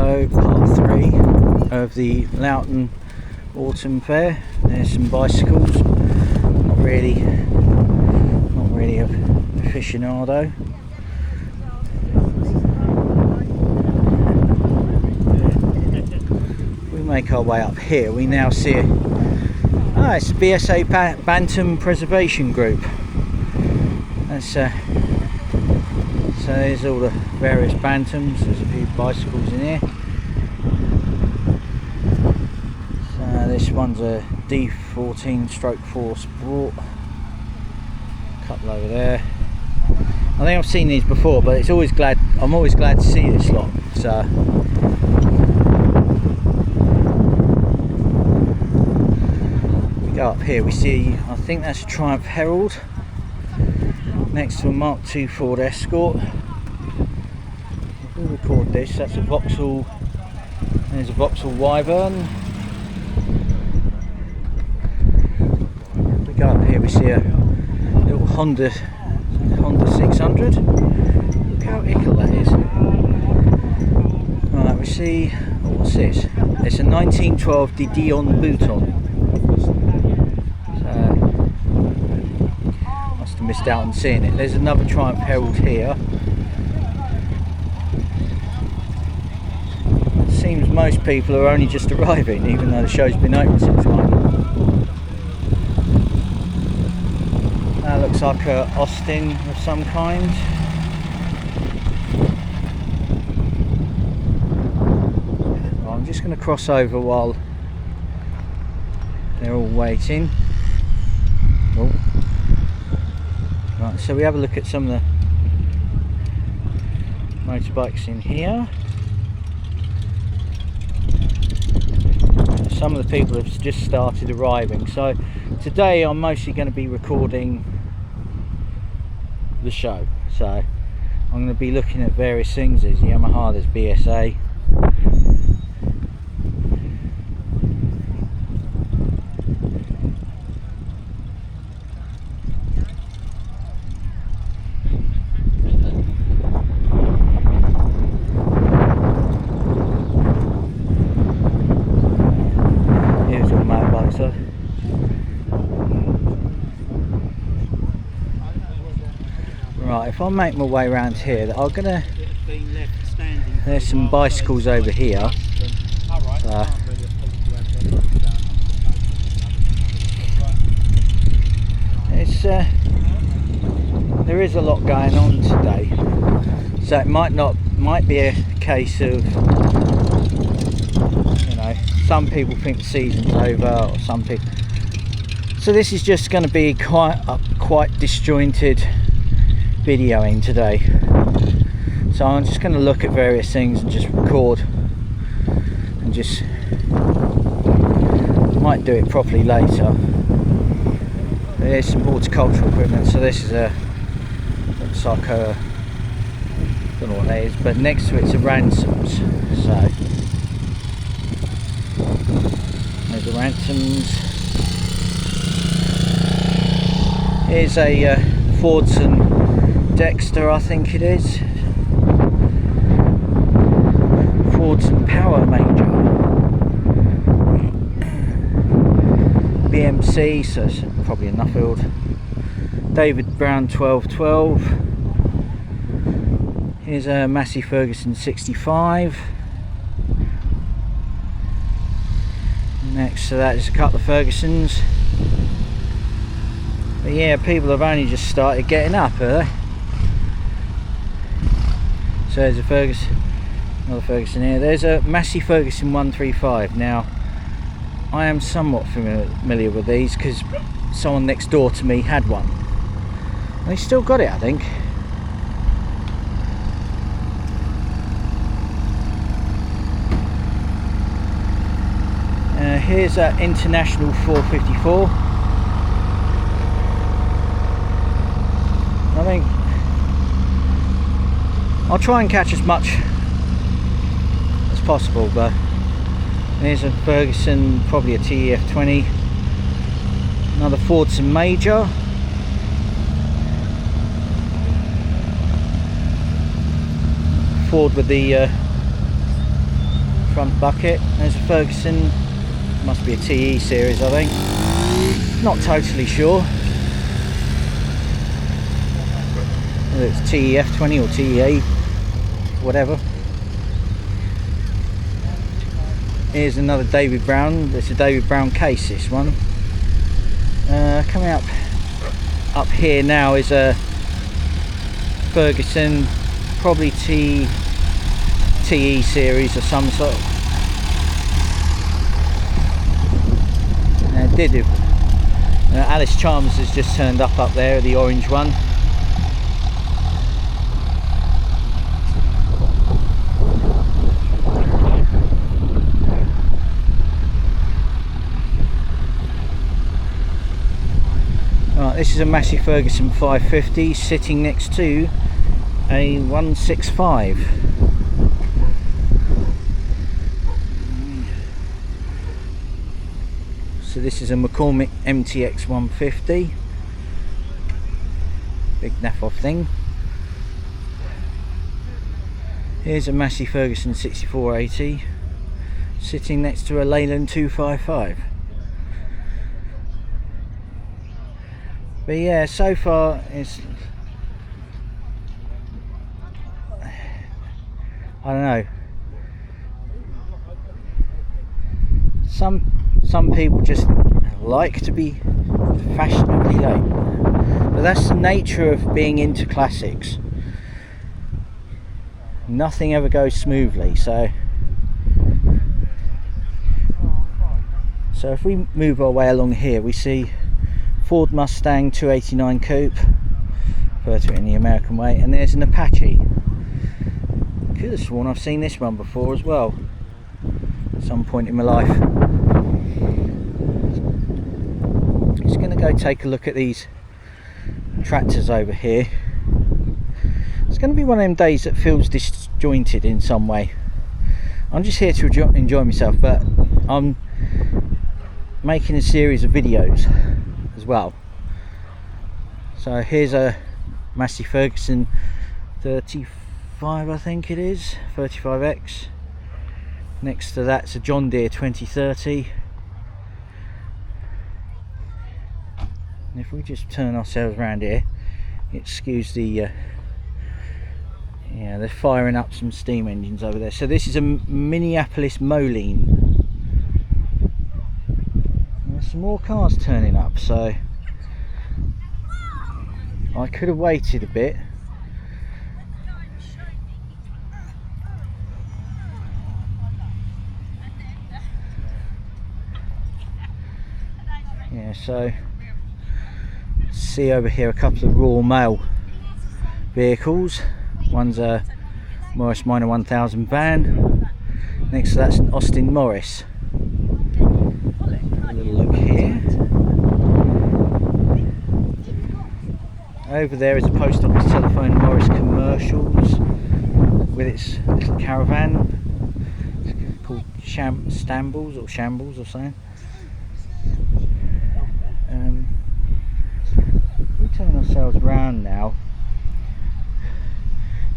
So part 3 of the Laughton Autumn Fair. There's some bicycles. Not really a aficionado. We make our way up here. We now see it's the BSA Bantam Preservation Group. That's so there's all the various Bantams. There's a few bicycles in here. So this one's a D14/4 Sport. A couple over there. I think I've seen these before, but I'm always glad to see this lot. So we go up here. We see, I think that's a Triumph Herald next to a Mark II Ford Escort. We'll record this. That's a Vauxhall. There's a Vauxhall Wyvern. We go up here. We see a little Honda 600. Look how ickle that is. Right, we see. What's this? It's a 1912 Didion Bouton. Missed out on seeing it. There's another Triumph Herald here. It seems most people are only just arriving, even though the show's been open since 9. That looks like a Austin of some kind. Well, I'm just going to cross over while they're all waiting. Oh. Right, so we have a look at some of the motorbikes in here. Some of the people have just started arriving. So today I'm mostly going to be recording the show. So I'm going to be looking at various things. There's Yamaha, there's BSA. Right, if I make my way around here, there's some bicycles over here. So, there is a lot going on today, so it might be a case of, some people think the season's over, or some people. So this is just going to be quite disjointed videoing today. So I'm just going to look at various things and just record, and just might do it properly later. There's some horticultural equipment. So this is looks like a, don't know what that is, but next to it's a Ransoms. So there's the Ransoms. Here's a Fordson Dexter, I think it is. Fordson Power Major. BMC, so it's probably a Nuffield. David Brown 1212. Here's a Massey Ferguson 65. Next to that is a couple of Fergusons. But yeah, people have only just started getting up, have they? So there's a Ferguson, another Ferguson here. There's a Massey Ferguson 135. Now, I am somewhat familiar with these because someone next door to me had one. And they still got it, I think. Here's an International 454. I think I'll try and catch as much as possible, but there's a Ferguson, probably a TEF20, another Fordson Major, Ford with the front bucket. There's a Ferguson, must be a TE series I think, not totally sure whether it's TEF20 or TEA, whatever. Here's another David Brown. It's a David Brown case, this one. Coming up here now is a Ferguson, probably TE series of some sort. Alice Chalmers has just turned up there, the orange one. Right, this is a Massey Ferguson 550 sitting next to a 165. So this is a McCormick MTX 150, big naff off thing. Here's a Massey Ferguson 6480 sitting next to a Leyland 255. But yeah, so far it's, I don't know, some people just like to be fashionably late, but that's the nature of being into classics. Nothing ever goes smoothly, so if we move our way along here, we see Ford Mustang 289 coupe, refer to it in the American way, and there's an Apache. Could have sworn I've seen this one before as well at some point in my life. Just going to go take a look at these tractors over here. It's going to be one of them days that feels disjointed in some way. I'm just here to enjoy myself, but I'm making a series of videos as well. So here's a Massey Ferguson 35, I think it is, 35X. Next to that's a John Deere 2030. And if we just turn ourselves around here, excuse the yeah, they're firing up some steam engines over there. So this is a Minneapolis Moline. There's some more cars turning up, so I could have waited a bit. Yeah, so see over here a couple of Royal Mail vehicles. One's a Morris Minor 1000 van. Next to that's an Austin Morris. A little look here. Over there is a post office telephone Morris Commercials with its little caravan. It's called Shambles or something. We turn ourselves around now.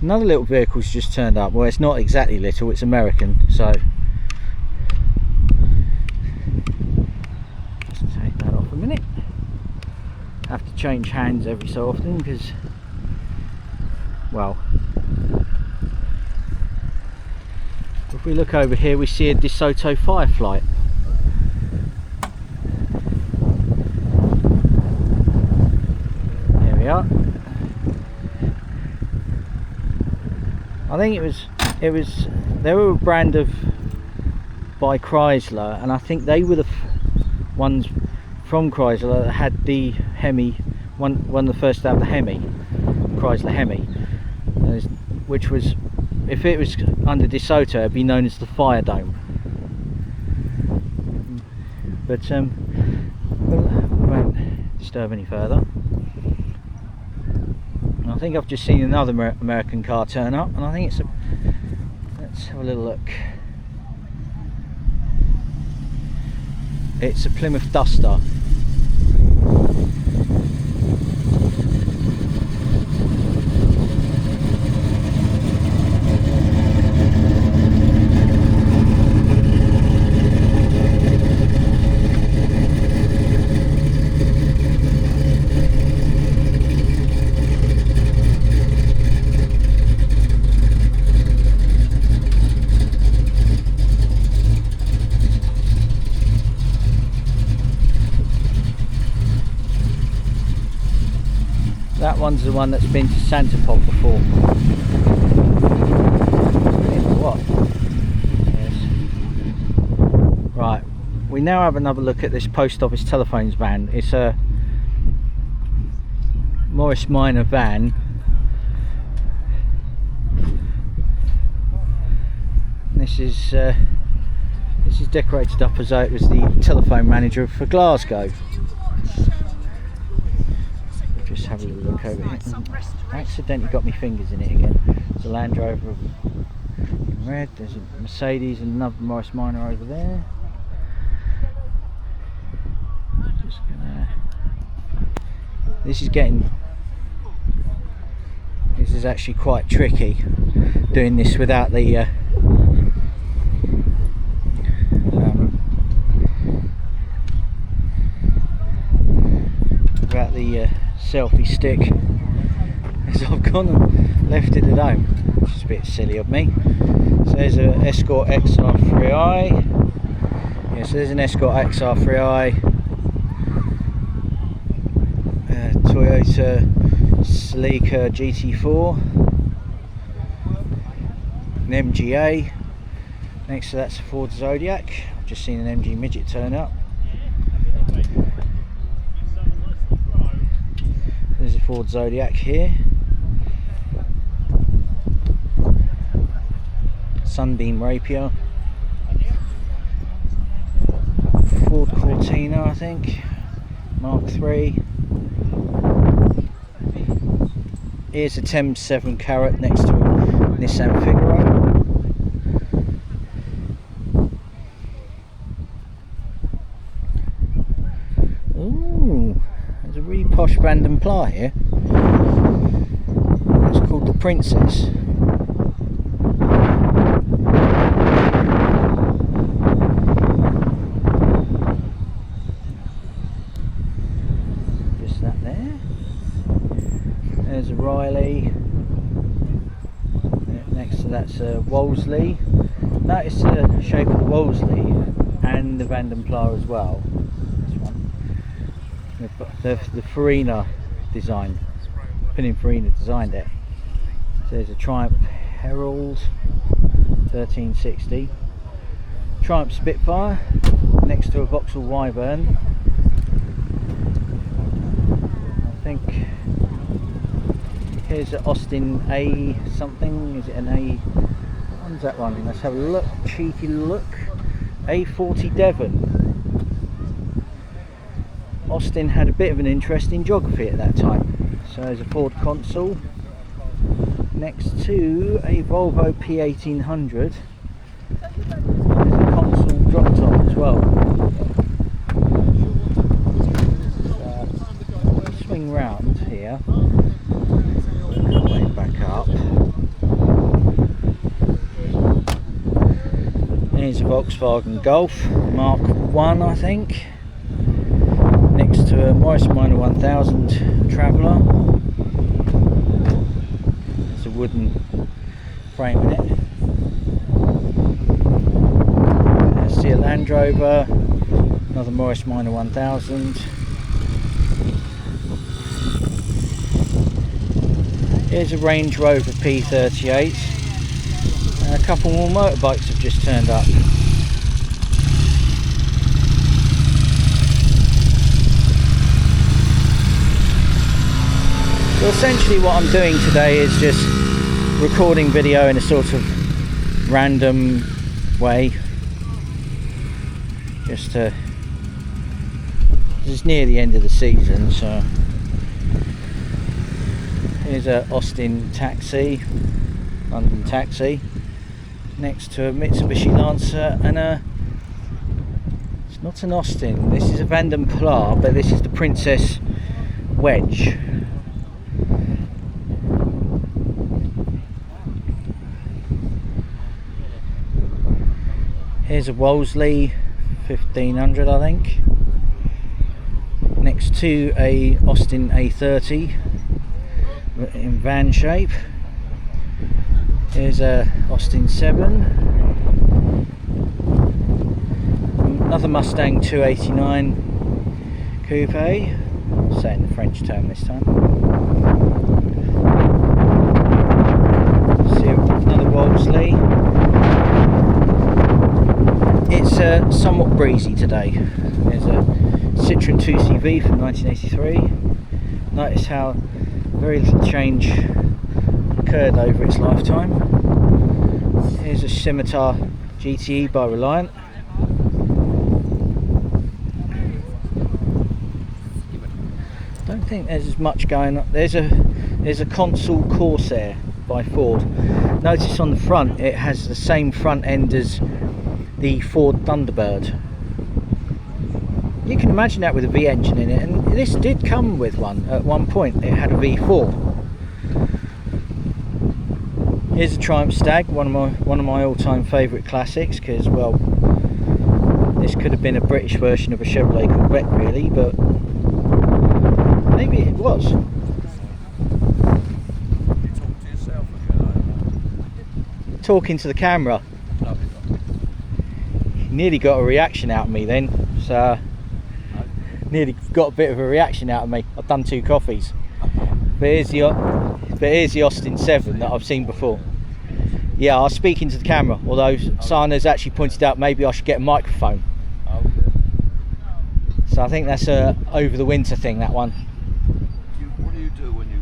Another little vehicle's just turned up. Well, it's not exactly little, it's American, so let's take that off a minute. Have to change hands every so often because, well, if we look over here we see a DeSoto Firefly. There we are. I think they were a brand of by Chrysler, and I think they were the ones from Chrysler that had the Hemi, one of the first to have the Hemi, Chrysler Hemi, which was, if it was under DeSoto, it'd be known as the Fire Dome. But we won't disturb any further. I think I've just seen another American car turn up, and I think it's a, let's have a little look. It's a Plymouth Duster. one's the one that's been to Santa Pod before. What? Yes. Right, we now have another look at this post office telephones van. It's a Morris Minor van. This is decorated up as though it was the telephone manager for Glasgow. Just have a little look over here. I accidentally got my fingers in it again. There's a Land Rover in red, there's a Mercedes and another Morris Minor over there. Just gonna... This is actually quite tricky, doing this without the selfie stick, as I've gone and left it at home, which is a bit silly of me. So there's a Escort XR3i. Yeah, so there's an Escort XR3i, Toyota Celica GT4, an MGA. Next to that's a Ford Zodiac. I've just seen an MG Midget turn up. There's a Ford Zodiac here. Sunbeam Rapier. Ford Cortina, I think. Mark III. Here's a Thames 7 Carrot next to a Nissan Figaro. Really posh Vanden Pla here. It's called the Princess. Just that there. There's a Riley. Next to that's a Wolseley. Notice the shape of the Wolseley and the Vanden Pla as well. The Farina design, Pininfarina designed it. So there's a Triumph Herald 1360, Triumph Spitfire next to a Vauxhall Wyvern. I think here's an Austin A something. Is it an A? What's that one? Let's have a look. Cheeky look. A40 Devon. Austin had a bit of an interest in geography at that time. So there's a Ford Consul next to a Volvo P1800. There's a Consul drop top as well. Swing round here, way back up. Here's a Volkswagen Golf Mark I, I think. Next to a Morris Minor 1000 Traveller. There's a wooden frame in it. There's a Land Rover, another Morris Minor 1000. Here's a Range Rover P38. And a couple more motorbikes have just turned up. So essentially what I'm doing today is just recording video in a sort of random way. Just to... It's near the end of the season, so... Here's a Austin taxi, London taxi. Next to a Mitsubishi Lancer and a... It's not an Austin, this is a Vanden Pla, but this is the Princess Wedge. Here's a Wolseley 1500, I think. Next to a Austin A30 in van shape. Here's a Austin 7. Another Mustang 289 coupe. I'll say in the French term this time. mostly. It's somewhat breezy today. There's a Citroen 2CV from 1983. Notice how very little change occurred over its lifetime. Here's a Scimitar GTE by Reliant. Don't think there's as much going on. There's a Consul Corsair by Ford. Notice on the front it has the same front end as the Ford Thunderbird. You can imagine that with a V engine in it, and this did come with one at one point. It had a V4. Here's a Triumph Stag, one of my all-time favourite classics, because well, this could have been a British version of a Chevrolet Corvette really, but maybe it was. Talking to the camera. Nearly got a reaction out of me then, so nearly got a bit of a reaction out of me. I've done 2 coffees. But here's the Austin 7 that I've seen before. Yeah, I was speaking to the camera, although Sana's actually pointed out maybe I should get a microphone. So I think that's a over the winter thing, that one. What do you do when you?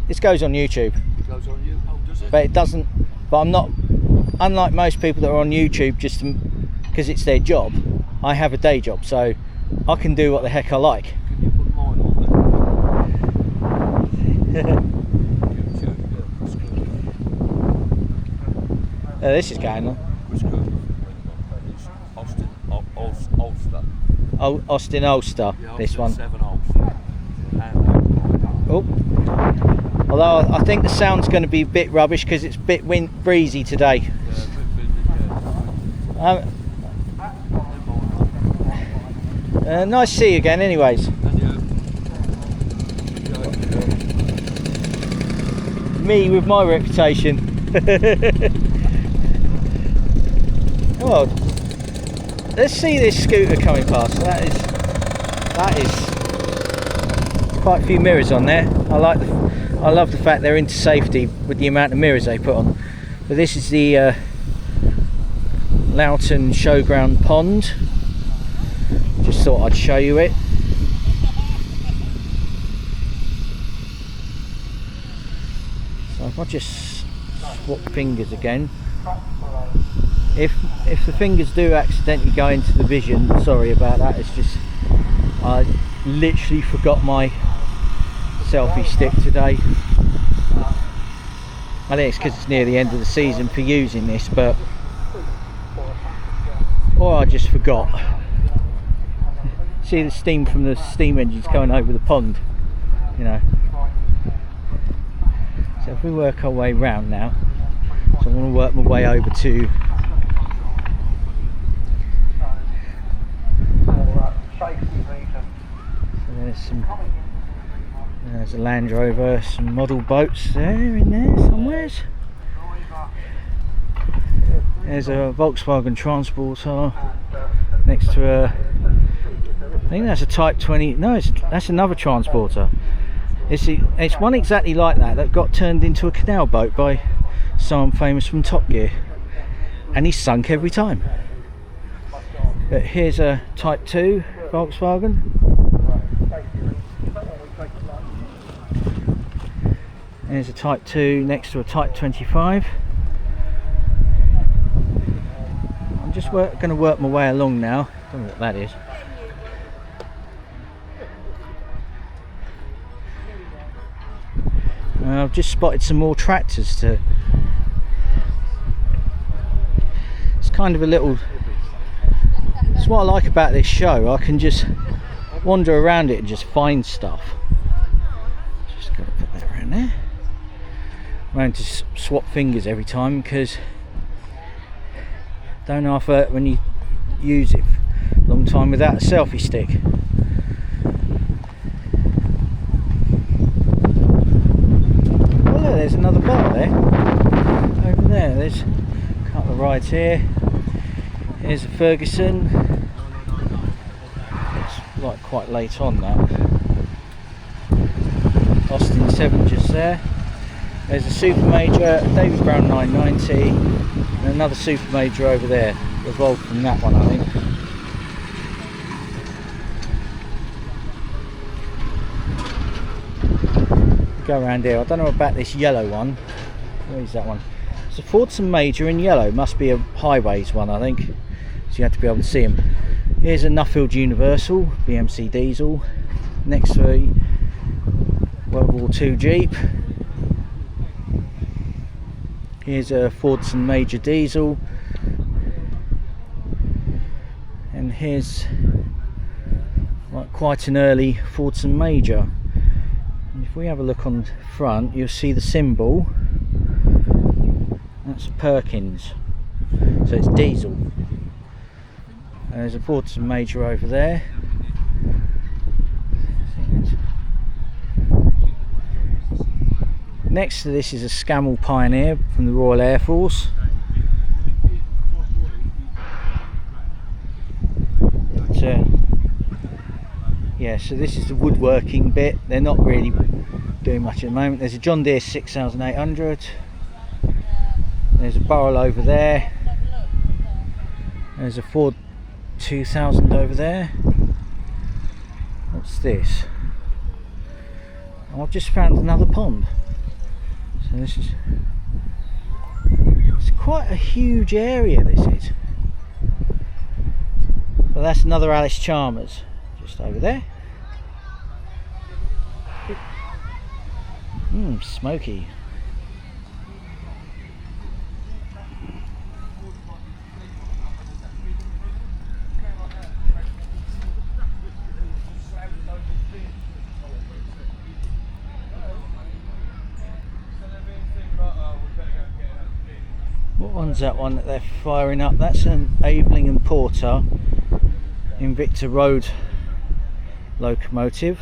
This goes on YouTube. It goes on you? Oh, does it? But it doesn't. But I'm not. Unlike most people that are on YouTube just because it's their job, I have a day job, so I can do what the heck I like. Can you put mine on there? This is going on. Which good? Austin Ulster. Oh, Austin Ulster. Yeah, This one. 7 Ulster. Oh. Although I think the sound's going to be a bit rubbish because it's a bit breezy today. Nice to see you again anyways. Me with my reputation. Oh, let's see this scooter coming past. That is quite a few mirrors on there. I love the fact they're into safety with the amount of mirrors they put on. But this is the Laughton Showground Pond. Just thought I'd show you it. So if I just swap fingers again, if the fingers do accidentally go into the vision, sorry about that. It's just I literally forgot my selfie stick today. I think it's because it's near the end of the season for using this, but or I just forgot. See the steam from the steam engines going over the pond, you know. So if we work our way round now, so I want to work my way over to there's a Land Rover, some model boats there in there somewhere. There's a Volkswagen Transporter next to a, I think that's a Type 20, no, that's another Transporter. It's one exactly like that got turned into a canal boat by someone famous from Top Gear, and he's sunk every time. But here's a Type 2 Volkswagen. There's a Type 2 next to a Type 25. I'm just going to work my way along now. I don't know what that is. I've just spotted some more tractors to. It's kind of a little. It's what I like about this show. I can just wander around it and just find stuff. Just got to put that around there. I'm going to swap fingers every time because don't half hurt when you use it a long time without a selfie stick. Oh look, there's another bar there. Over there, there's a couple of rides here. Here's a Ferguson. It's like quite late on that. Austin 7 just there. There's a Super Major, David Brown 990, and another Super Major over there, evolved from that one, I think. Go around here. I don't know about this yellow one. Where is that one? It's a Fordson Major in yellow. Must be a highways one, I think. So you have to be able to see them. Here's a Nuffield Universal BMC diesel next to a World War II Jeep. Here's a Fordson Major diesel, and here's quite an early Fordson Major. And if we have a look on the front, you'll see the symbol. That's a Perkins, so it's diesel. There's a Fordson Major over there. Next to this is a Scammell Pioneer from the Royal Air Force. But, yeah, so this is the woodworking bit. They're not really doing much at the moment. There's a John Deere 6800. There's a Burrell over there. There's a Ford 2000 over there. What's this? Oh, I've just found another pond. So this is, it's quite a huge area, this is. Well, that's another Alice Chalmers just over there. Smoky. What one's that one that they're firing up? That's an Aveling and Porter Invicta Road locomotive,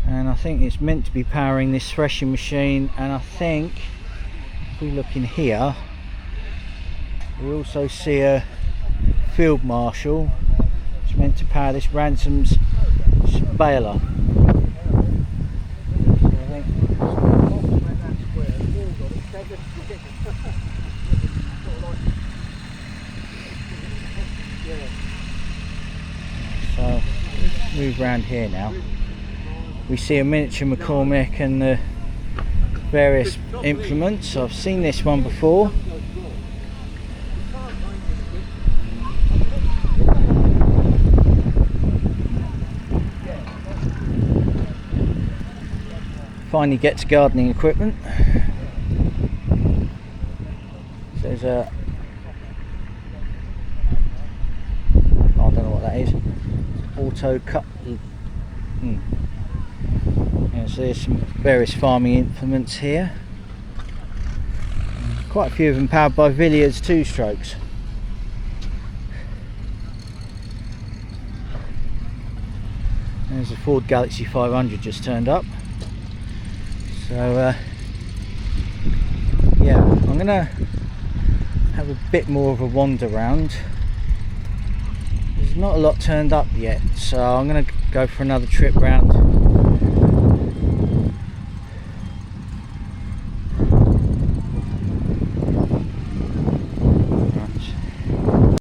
and I think it's meant to be powering this threshing machine. And I think if we look in here, we also see a Field Marshal. It's meant to power this Ransom's baler. So move around here now. We see a miniature McCormick and the various implements. I've seen this one before. Finally get to gardening equipment. So there's a, I don't know what that is. Auto cut. Yeah, so there's some various farming implements here. Quite a few of them powered by Villiers 2-strokes. There's a Ford Galaxy 500 just turned up. So yeah, I'm gonna have a bit more of a wander round. There's not a lot turned up yet, so I'm gonna go for another trip round